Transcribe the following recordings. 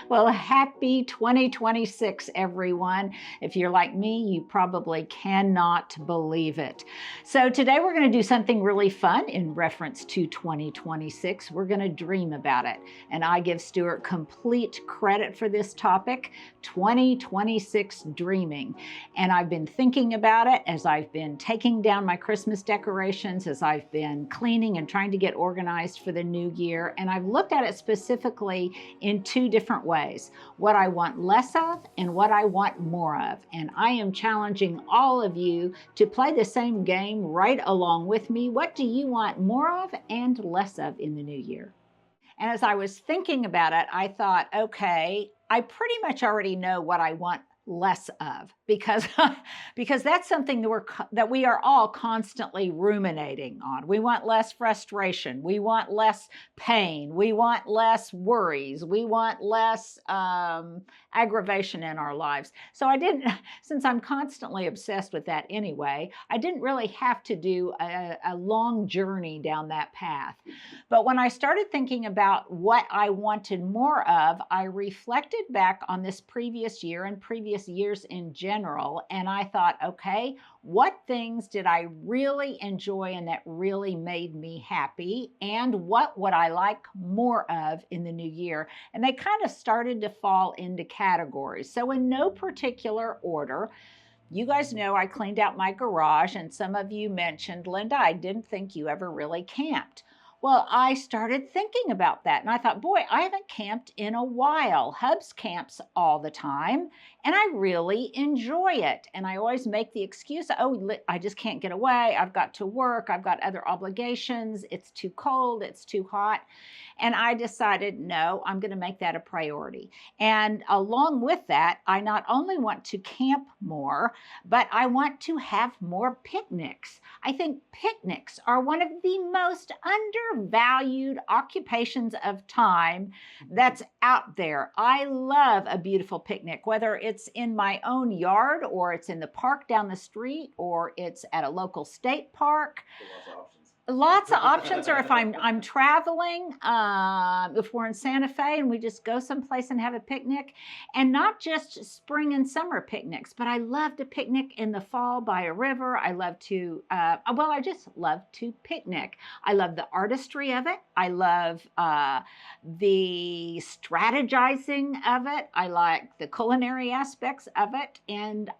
Well, happy 2026, everyone. If you're like me, you probably cannot believe it. So today we're going to do something really fun in reference to 2026. We're going to dream about it. And I give Stuart complete credit for this topic, 2026 dreaming. And I've been thinking about it as I've been taking down my Christmas decorations, as I've been cleaning and trying to get organized for the new year. And I've looked at it specifically in two different ways, what I want less of and what I want more of. And I am challenging all of you to play the same game right along with me. What do you want more of and less of in the new year? And as I was thinking about it, I thought, okay, I pretty much already know what I want less of, because that's something that we are all constantly ruminating on. We want less frustration, we want less pain, we want less worries, we want less aggravation in our lives. So since I'm constantly obsessed with that anyway, I didn't really have to do a long journey down that path. But when I started thinking about what I wanted more of, I reflected back on this previous year and previous years in general, and I thought, okay, what things did I really enjoy and that really made me happy, and what would I like more of in the new year? And they kind of started to fall into categories. So in no particular order, you guys know I cleaned out my garage, and some of you mentioned, Linda, I didn't think you ever really camped. Well, I started thinking about that, and I thought, boy, I haven't camped in a while. Hubs camps all the time, and I really enjoy it. And I always make the excuse, oh, I just can't get away. I've got to work. I've got other obligations. It's too cold. It's too hot. And I decided, no, I'm going to make that a priority. And along with that, I not only want to camp more, but I want to have more picnics. I think picnics are one of the most undervalued occupations of time that's out there. I love a beautiful picnic, whether it's in my own yard or it's in the park down the street or it's at a local state park. Lots of options, or if I'm traveling, if we're in Santa Fe and we just go someplace and have a picnic, and not just spring and summer picnics, but I love to picnic in the fall by a river. I love to, I just love to picnic. I love the artistry of it. I love the strategizing of it. I like the culinary aspects of it. And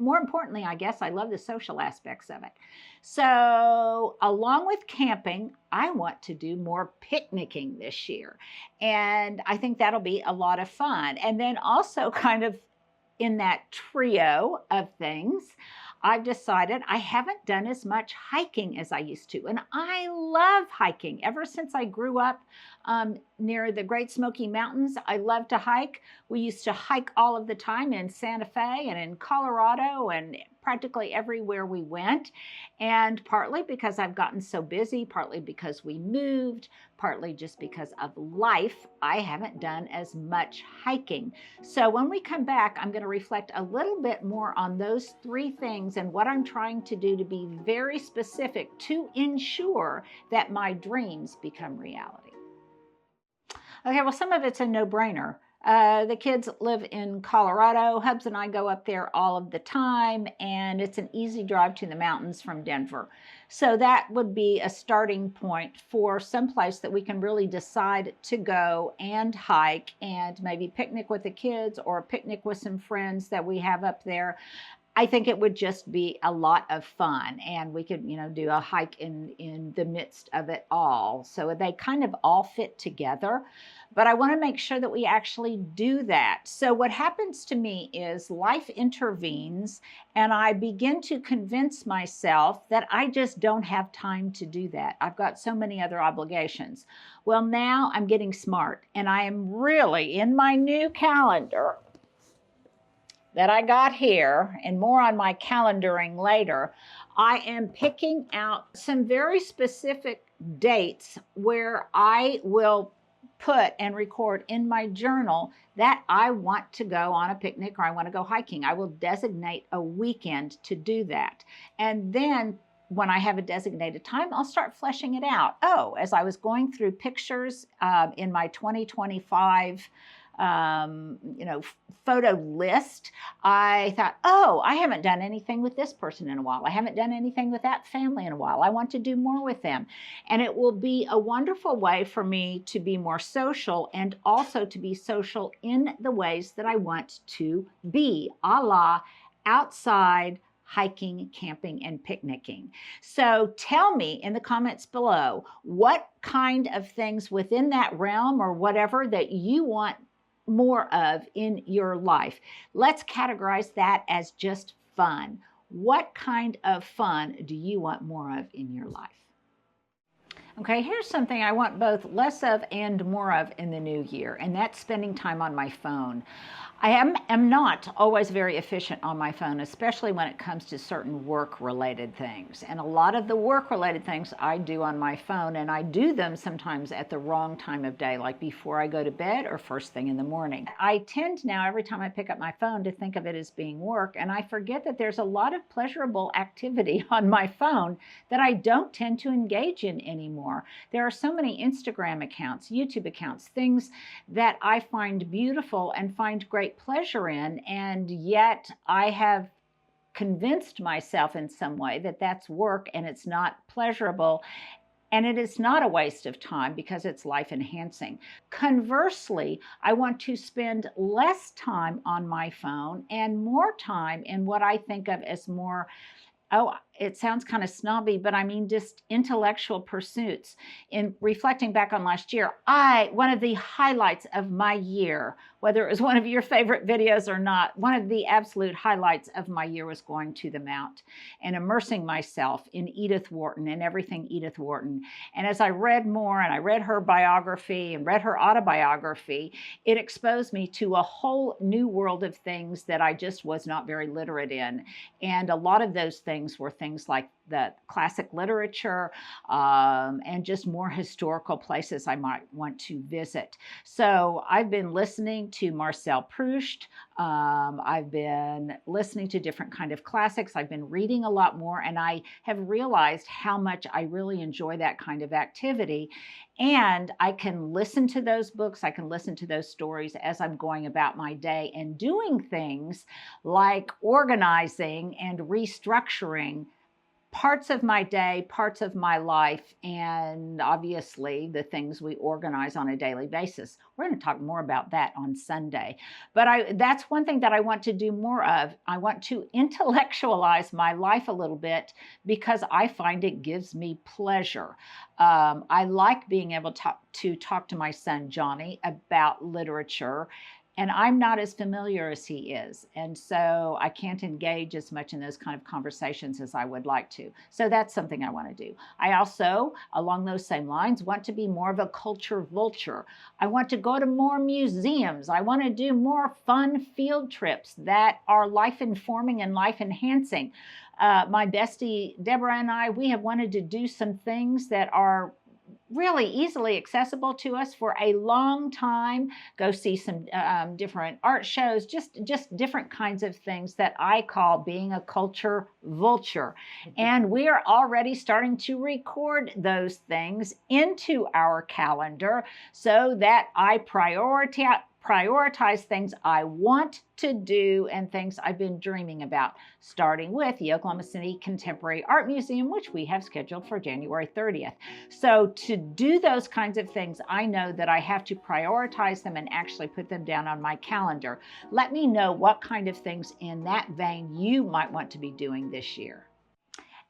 more importantly, I guess, I love the social aspects of it. So along with camping, I want to do more picnicking this year. And I think that'll be a lot of fun. And then also kind of in that trio of things, I've decided I haven't done as much hiking as I used to. And I love hiking. Ever since I grew up near the Great Smoky Mountains, I love to hike. We used to hike all of the time in Santa Fe and in Colorado and practically everywhere we went. And partly because I've gotten so busy, partly because we moved, partly just because of life, I haven't done as much hiking. So when we come back, I'm going to reflect a little bit more on those three things and what I'm trying to do to be very specific to ensure that my dreams become reality. Okay, well, some of it's a no-brainer. The kids live in Colorado. Hubs and I go up there all of the time, and it's an easy drive to the mountains from Denver. So that would be a starting point for someplace that we can really decide to go and hike and maybe picnic with the kids or picnic with some friends that we have up there. I think it would just be a lot of fun, and we could, do a hike in the midst of it all. So they kind of all fit together, but I want to make sure that we actually do that. So what happens to me is life intervenes, and I begin to convince myself that I just don't have time to do that. I've got so many other obligations. Well, now I'm getting smart, and I am really in my new calendar that I got here, and more on my calendaring later, I am picking out some very specific dates where I will put and record in my journal that I want to go on a picnic or I want to go hiking. I will designate a weekend to do that. And then when I have a designated time, I'll start fleshing it out. Oh, as I was going through pictures in my 2025 photo list, I thought, oh, I haven't done anything with this person in a while. I haven't done anything with that family in a while. I want to do more with them. And it will be a wonderful way for me to be more social, and also to be social in the ways that I want to be, a la outside hiking, camping, and picnicking. So tell me in the comments below what kind of things within that realm or whatever that you want more of in your life. Let's categorize that as just fun. What kind of fun do you want more of in your life? Okay, here's something I want both less of and more of in the new year, and that's spending time on my phone. I am not always very efficient on my phone, especially when it comes to certain work-related things. And a lot of the work-related things I do on my phone, and I do them sometimes at the wrong time of day, like before I go to bed or first thing in the morning. I tend now, every time I pick up my phone, to think of it as being work, and I forget that there's a lot of pleasurable activity on my phone that I don't tend to engage in anymore. There are so many Instagram accounts, YouTube accounts, things that I find beautiful and find great pleasure in, and yet I have convinced myself in some way that that's work and it's not pleasurable, and it is not a waste of time because it's life enhancing. Conversely, I want to spend less time on my phone and more time in what I think of as more, oh, it sounds kind of snobby, but I mean just intellectual pursuits. In reflecting back on last year, one of the highlights of my year, whether it was one of your favorite videos or not, one of the absolute highlights of my year was going to the Mount and immersing myself in Edith Wharton and everything Edith Wharton. And as I read more, and I read her biography and read her autobiography, it exposed me to a whole new world of things that I just was not very literate in. And a lot of those things were things like the classic literature, and just more historical places I might want to visit. So I've been listening to Marcel Proust. I've been listening to different kind of classics. I've been reading a lot more, and I have realized how much I really enjoy that kind of activity. And I can listen to those books, I can listen to those stories as I'm going about my day and doing things like organizing and restructuring parts of my day, parts of my life, and obviously the things we organize on a daily basis. We're going to talk more about that on Sunday. But that's one thing that I want to do more of. I want to intellectualize my life a little bit because I find it gives me pleasure. I like being able to talk to my son, Johnny, about literature. And I'm not as familiar as he is. And so I can't engage as much in those kind of conversations as I would like to. So that's something I want to do. I also, along those same lines, want to be more of a culture vulture. I want to go to more museums. I want to do more fun field trips that are life informing and life enhancing. My bestie, Deborah, and I, we have wanted to do some things that are really easily accessible to us for a long time. Go see some different art shows, just different kinds of things that I call being a culture vulture. And we are already starting to record those things into our calendar so that I prioritize things I want to do and things I've been dreaming about, starting with the Oklahoma City Contemporary Art Museum, which we have scheduled for January 30th. So to do those kinds of things, I know that I have to prioritize them and actually put them down on my calendar. Let me know what kind of things in that vein you might want to be doing this year.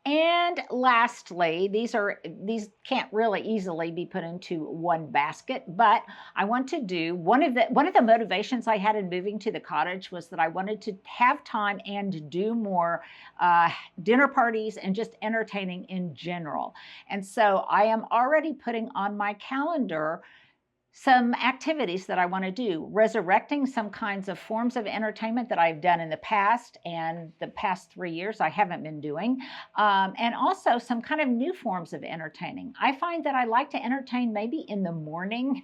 And lastly, these can't really easily be put into one basket, but I want to do one of the motivations I had in moving to the cottage was that I wanted to have time and do more dinner parties and just entertaining in general. And so I am already putting on my calendar some activities that I want to do, resurrecting some kinds of forms of entertainment that I've done in the past, and the past 3 years I haven't been doing, and also some kind of new forms of entertaining. I find that I like to entertain maybe in the morning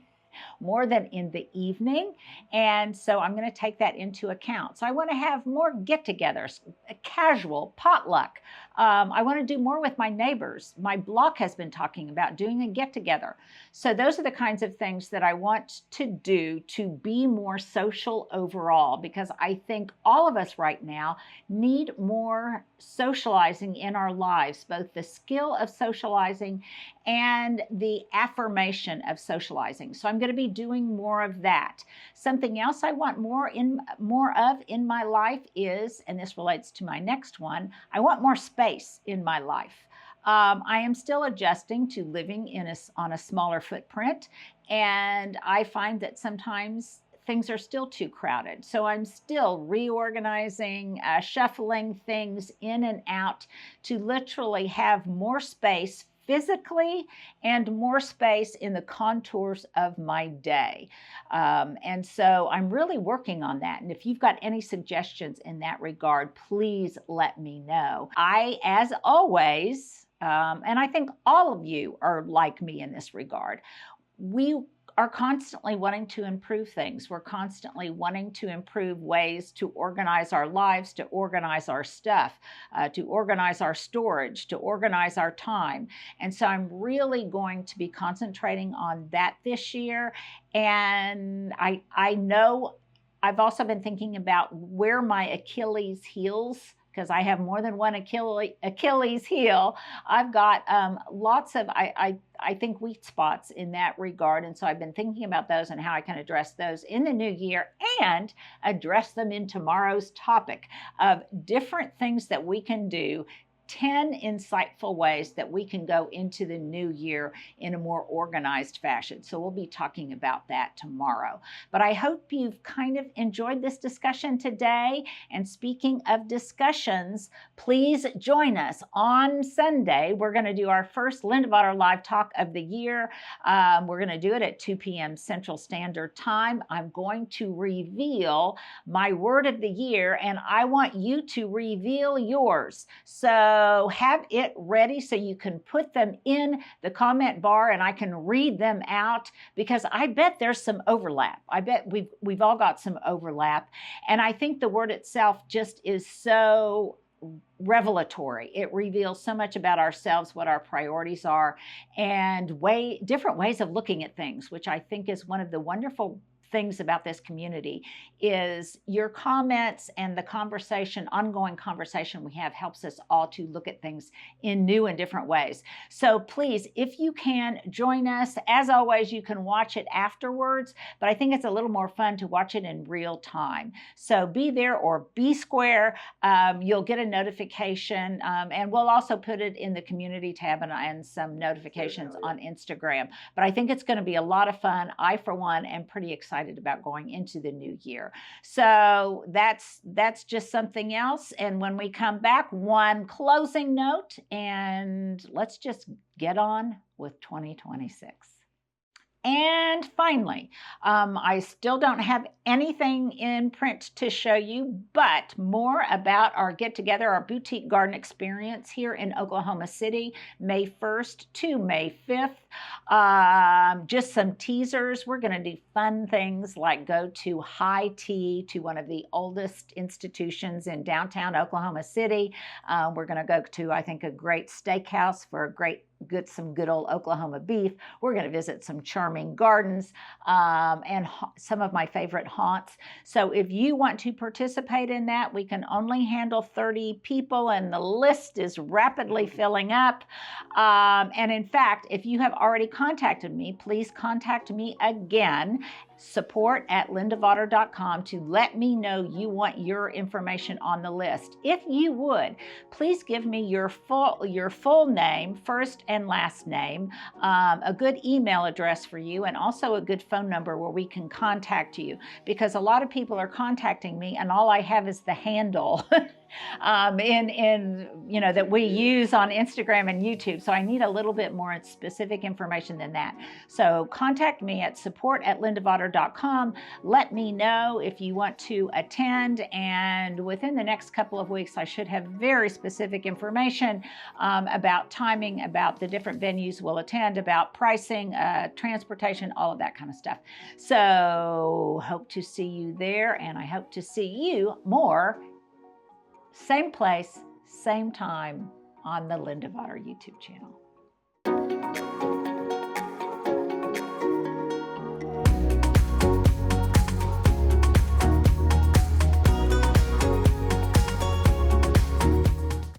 more than in the evening. And so I'm going to take that into account. So I want to have more get-togethers, casual, potluck. I want to do more with my neighbors. My block has been talking about doing a get-together. So those are the kinds of things that I want to do to be more social overall, because I think all of us right now need more socializing in our lives, both the skill of socializing and the affirmation of socializing. So I'm going to be doing more of that. Something else I want more of in my life is, and this relates to my next one, I want more space in my life. I am still adjusting to living on a smaller footprint, and I find that sometimes things are still too crowded. So I'm still reorganizing, shuffling things in and out to literally have more space physically and more space in the contours of my day. And so I'm really working on that. And if you've got any suggestions in that regard, please let me know. I, as always, and I think all of you are like me in this regard, we are constantly wanting to improve things. We're constantly wanting to improve ways to organize our lives, to organize our stuff, to organize our storage, to organize our time. And so I'm really going to be concentrating on that this year. And I know I've also been thinking about where my Achilles heels, because I have more than one Achilles heel. I've got lots of, I think, weak spots in that regard. And so I've been thinking about those and how I can address those in the new year and address them in tomorrow's topic of different things that we can do, 10 insightful ways that we can go into the new year in a more organized fashion. So we'll be talking about that tomorrow. But I hope you've kind of enjoyed this discussion today. And speaking of discussions, please join us on Sunday. We're going to do our first Linda Vater Live Talk of the year. We're going to do it at 2 p.m. Central Standard Time. I'm going to reveal my word of the year, and I want you to reveal yours. So have it ready so you can put them in the comment bar and I can read them out, because I bet there's some overlap. I bet we've all got some overlap. And I think the word itself just is so revelatory. It reveals so much about ourselves, what our priorities are, and different ways of looking at things, which I think is one of the wonderful things about this community. Is your comments and the conversation, ongoing conversation we have, helps us all to look at things in new and different ways. So please, if you can, join us. As always, you can watch it afterwards, but I think it's a little more fun to watch it in real time. So be there or be square. You'll get a notification, and we'll also put it in the community tab and some notifications on Instagram. But I think it's going to be a lot of fun. I, for one, am pretty excited about going into the new year. So that's just something else. And when we come back, one closing note, and let's just get on with 2026. And finally, I still don't have anything in print to show you, but more about our get-together, our boutique garden experience here in Oklahoma City, May 1st to May 5th. Just some teasers. We're going to do fun things like go to high tea to one of the oldest institutions in downtown Oklahoma City. We're going to go to, I think, a great steakhouse for some good old Oklahoma beef. We're going to visit some charming gardens and some of my favorite haunts. So if you want to participate in that, we can only handle 30 people and the list is rapidly filling up. And in fact, if you have already contacted me, please contact me again, support@lindavater.com, to let me know you want your information on the list. If you would, please give me your full name, first and last name, a good email address for you, and also a good phone number where we can contact you, because a lot of people are contacting me and all I have is the handle. that we use on Instagram and YouTube. So I need a little bit more specific information than that. So contact me at support@lindaVater.com. Let me know if you want to attend, and within the next couple of weeks, I should have very specific information about timing, about the different venues we'll attend, about pricing, transportation, all of that kind of stuff. So hope to see you there, and I hope to see you more, same place, same time on the Linda Vater YouTube channel.